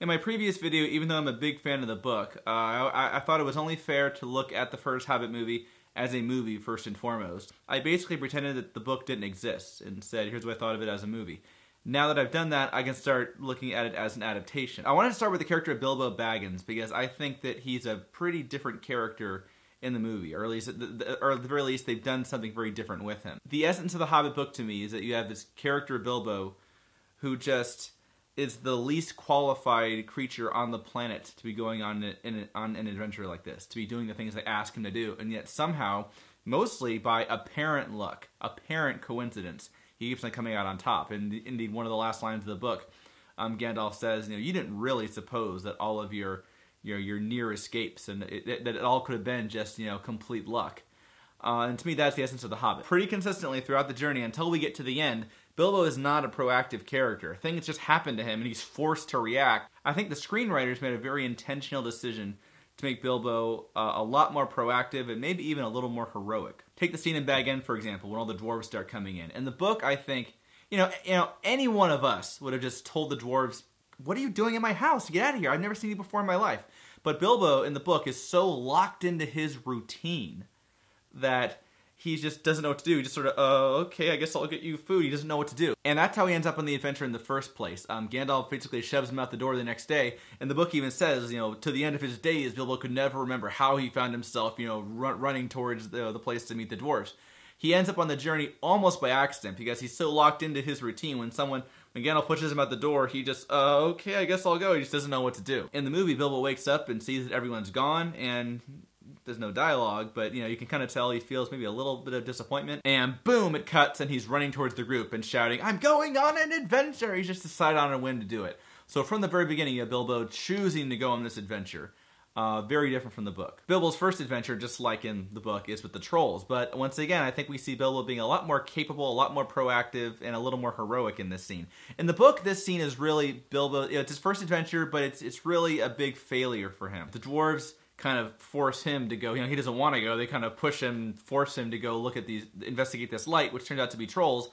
In my previous video, even though I'm a big fan of the book, I thought it was only fair to look at the first Hobbit movie as a movie first and foremost. I basically pretended that the book didn't exist and said, here's what I thought of it as a movie. Now that I've done that, I can start looking at it as an adaptation. I wanted to start with the character of Bilbo Baggins because I think that he's a pretty different character in the movie, or at least, or at the very least, they've done something very different with him. The essence of the Hobbit book to me is that you have this character of Bilbo who just is the least qualified creature on the planet to be going on an adventure like this, to be doing the things they ask him to do, and yet somehow, mostly by apparent luck, apparent coincidence, he keeps on coming out on top. And indeed, one of the last lines of the book, Gandalf says, you didn't really suppose that all of your near escapes and that it all could have been just complete luck. And to me, that's the essence of the Hobbit. Pretty consistently throughout the journey, until we get to the end, Bilbo is not a proactive character. Things just happen to him and he's forced to react. I think the screenwriters made a very intentional decision to make Bilbo a lot more proactive and maybe even a little more heroic. Take the scene in Bag End, for example, when all the dwarves start coming in. In the book, I think, any one of us would have just told the dwarves, what are you doing in my house? Get out of here. I've never seen you before in my life. But Bilbo in the book is so locked into his routine that he just doesn't know what to do. He just sort of, okay, I guess I'll get you food. He doesn't know what to do. And that's how he ends up on the adventure in the first place. Gandalf basically shoves him out the door the next day, and the book even says, to the end of his days, Bilbo could never remember how he found himself, running towards the place to meet the dwarves. He ends up on the journey almost by accident because he's so locked into his routine. When Gandalf pushes him out the door, he just, okay, I guess I'll go. He just doesn't know what to do. In the movie, Bilbo wakes up and sees that everyone's gone, and there's no dialogue, but you can kind of tell he feels maybe a little bit of disappointment. And boom, it cuts, and he's running towards the group and shouting, I'm going on an adventure! He's just decided on a whim to do it. So from the very beginning, you have Bilbo choosing to go on this adventure. Very different from the book. Bilbo's first adventure, just like in the book, is with the trolls. But once again, I think we see Bilbo being a lot more capable, a lot more proactive, and a little more heroic in this scene. In the book, this scene is really Bilbo, it's his first adventure, but it's really a big failure for him. The dwarves kind of force him to go, he doesn't want to go, they kind of push him, force him to go look at investigate this light, which turned out to be trolls,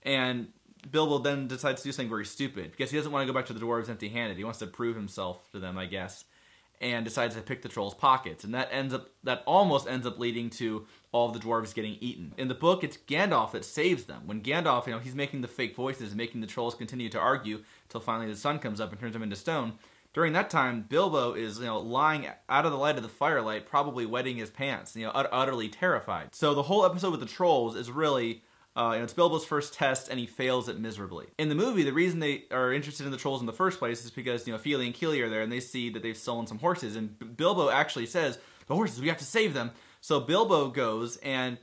and Bilbo then decides to do something very stupid, because he doesn't want to go back to the dwarves empty-handed. He wants to prove himself to them, I guess, and decides to pick the trolls' pockets, and that almost ends up leading to all of the dwarves getting eaten. In the book, it's Gandalf that saves them. When Gandalf, he's making the fake voices, making the trolls continue to argue, till finally the sun comes up and turns them into stone. During that time, Bilbo is, lying out of the light of the firelight, probably wetting his pants, utterly terrified. So the whole episode with the trolls is really, it's Bilbo's first test, and he fails it miserably. In the movie, the reason they are interested in the trolls in the first place is because, Fili and Kili are there, and they see that they've stolen some horses, and Bilbo actually says, the horses, we have to save them. So Bilbo goes, and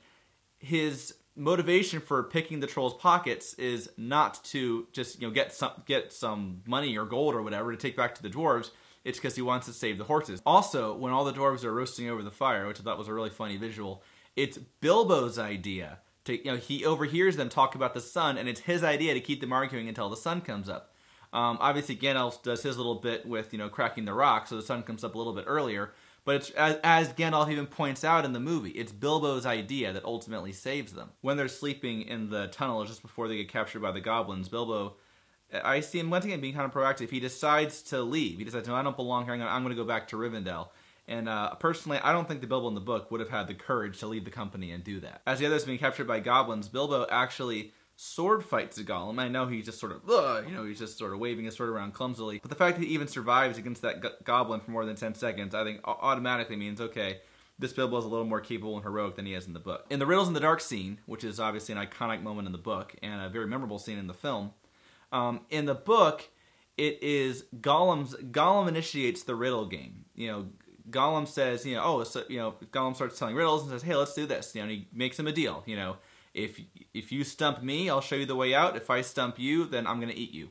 his motivation for picking the trolls' pockets is not to just get some money or gold or whatever to take back to the dwarves. It's because he wants to save the horses. Also, when all the dwarves are roasting over the fire, which I thought was a really funny visual, it's Bilbo's idea to he overhears them talk about the sun, and it's his idea to keep them arguing until the sun comes up. Obviously, Gandalf does his little bit with cracking the rock, so the sun comes up a little bit earlier. But it's, as Gandalf even points out in the movie, it's Bilbo's idea that ultimately saves them. When they're sleeping in the tunnel just before they get captured by the goblins, Bilbo, I see him once again being kind of proactive. He decides to leave. He decides, no, I don't belong here. I'm going to go back to Rivendell. And personally, I don't think the Bilbo in the book would have had the courage to leave the company and do that. As the others being captured by goblins, Bilbo actually sword fights a Gollum. I know he's just sort of, he's just sort of waving his sword around clumsily. But the fact that he even survives against that goblin for more than 10 seconds, I think automatically means, okay, this Bilbo is a little more capable and heroic than he is in the book. In the Riddles in the Dark scene, which is obviously an iconic moment in the book and a very memorable scene in the film, in the book, it is Gollum initiates the riddle game. Gollum says, Gollum starts telling riddles and says, hey, let's do this. And he makes him a deal, If you stump me, I'll show you the way out. If I stump you, then I'm going to eat you.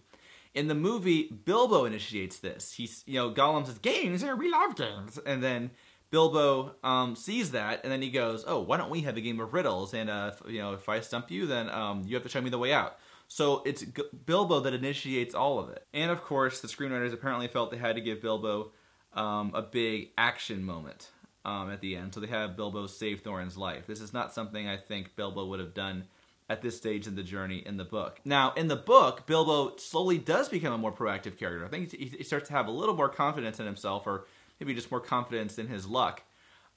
In the movie, Bilbo initiates this. Gollum says, games, we love games. And then Bilbo sees that, and then he goes, oh, why don't we have a game of riddles? And, if I stump you, then you have to show me the way out. So it's Bilbo that initiates all of it. And of course, the screenwriters apparently felt they had to give Bilbo a big action moment at the end. So they have Bilbo save Thorin's life. This is not something I think Bilbo would have done at this stage in the journey in the book. Now, in the book, Bilbo slowly does become a more proactive character. I think he starts to have a little more confidence in himself, or maybe just more confidence in his luck.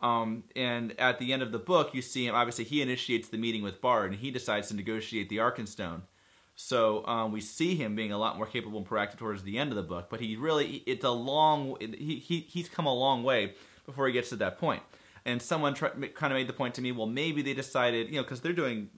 And at the end of the book, you see him, obviously he initiates the meeting with Bard, and he decides to negotiate the Arkenstone. So we see him being a lot more capable and proactive towards the end of the book, but he's come a long way before he gets to that point. And someone kind of made the point to me, well, maybe they decided, because they're doing,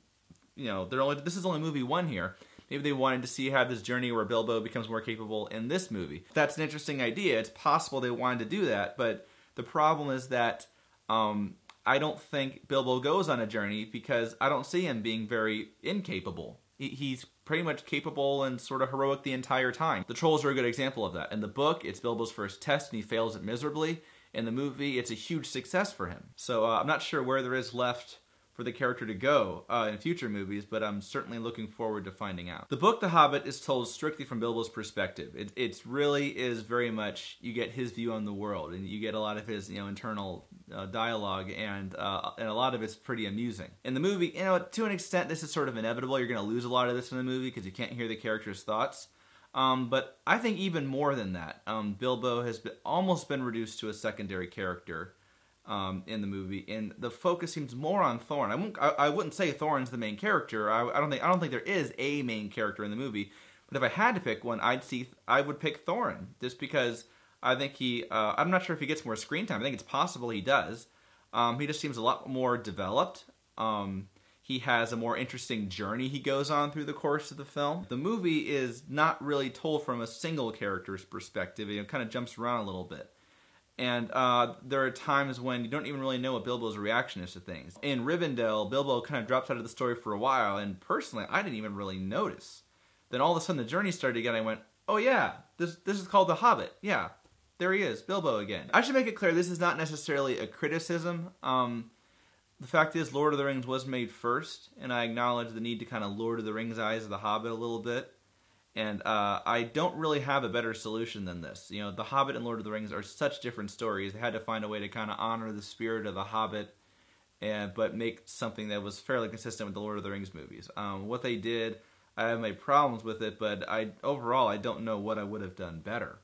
this is only movie 1 here. Maybe they wanted to have this journey where Bilbo becomes more capable in this movie. That's an interesting idea. It's possible they wanted to do that, but the problem is that I don't think Bilbo goes on a journey because I don't see him being very incapable. He's pretty much capable and sort of heroic the entire time. The Trolls are a good example of that. In the book, it's Bilbo's first test and he fails it miserably. In the movie, it's a huge success for him. So I'm not sure where there is left for the character to go in future movies, but I'm certainly looking forward to finding out. The book The Hobbit is told strictly from Bilbo's perspective. It really is very much, you get his view on the world, and you get a lot of his internal dialogue, and a lot of it's pretty amusing. In the movie, to an extent, this is sort of inevitable. You're going to lose a lot of this in the movie because you can't hear the character's thoughts. But I think even more than that, Bilbo has almost been reduced to a secondary character in the movie, and the focus seems more on Thorin. I wouldn't say Thorin's the main character. I don't think there is a main character in the movie. But if I had to pick one, I would pick Thorin, just because I think I'm not sure if he gets more screen time. I think it's possible he does. He just seems a lot more developed. He has a more interesting journey he goes on through the course of the film. The movie is not really told from a single character's perspective. It kind of jumps around a little bit. And there are times when you don't even really know what Bilbo's reaction is to things. In Rivendell, Bilbo kind of drops out of the story for a while, and personally, I didn't even really notice. Then all of a sudden the journey started again, I went, oh yeah, this is called The Hobbit. Yeah, there he is, Bilbo again. I should make it clear, this is not necessarily a criticism. The fact is, Lord of the Rings was made first, and I acknowledge the need to kind of Lord of the Rings eyes The Hobbit a little bit. And I don't really have a better solution than this. The Hobbit and Lord of the Rings are such different stories. They had to find a way to kind of honor the spirit of The Hobbit, but make something that was fairly consistent with the Lord of the Rings movies. What they did, I have my problems with it, but overall, I don't know what I would have done better.